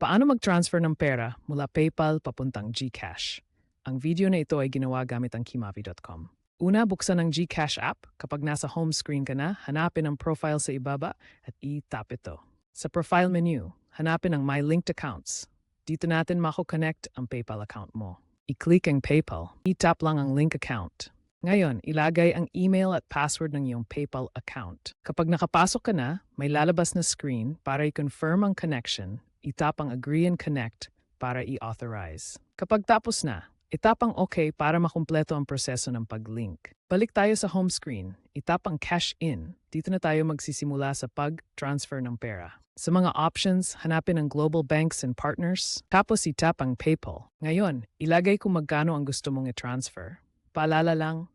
Paano mag-transfer ng pera mula PayPal papuntang GCash? Ang video na ito ay ginawa gamit ang kimavi.com. Una, buksan ang GCash app. Kapag nasa home screen ka na, hanapin ang profile sa ibaba at i-tap ito. Sa profile menu, hanapin ang My Linked Accounts. Dito natin mako-connect ang PayPal account mo. I-click ang PayPal. I-tap lang ang link account. Ngayon, ilagay ang email at password ng iyong PayPal account. Kapag nakapasok ka na, may lalabas na screen para i-confirm ang connection. I-tap ang Agree and Connect para i-authorize. Kapag tapos na, i-tap ang OK para makumpleto ang proseso ng pag-link. Balik tayo sa home screen. I-tap ang Cash In. Dito na tayo magsisimula sa pag-transfer ng pera. Sa mga options, hanapin ang Global Banks and Partners. Tapos i-tap ang PayPal. Ngayon, ilagay kung magkano ang gusto mong i-transfer. Paalala lang,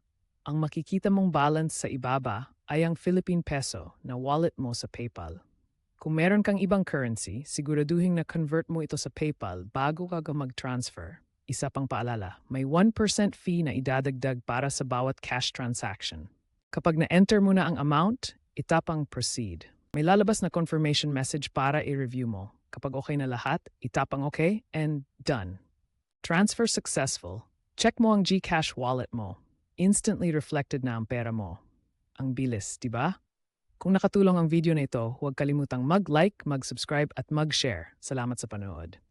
ang makikita mong balance sa ibaba ay ang Philippine Peso na wallet mo sa PayPal. Kung meron kang ibang currency, siguraduhin na convert mo ito sa PayPal bago ka mag-transfer. Isa pang paalala, may 1% fee na idadagdag para sa bawat cash transaction. Kapag na-enter mo na ang amount, itap ang Proceed. May lalabas na confirmation message para i-review mo. Kapag okay na lahat, itap ang okay and done. Transfer successful. Check mo ang GCash wallet mo. Instantly reflected na ang pera mo. Ang bilis, di ba? Kung nakatulong ang video na ito, huwag kalimutang mag-like, mag-subscribe at mag-share. Salamat sa panood.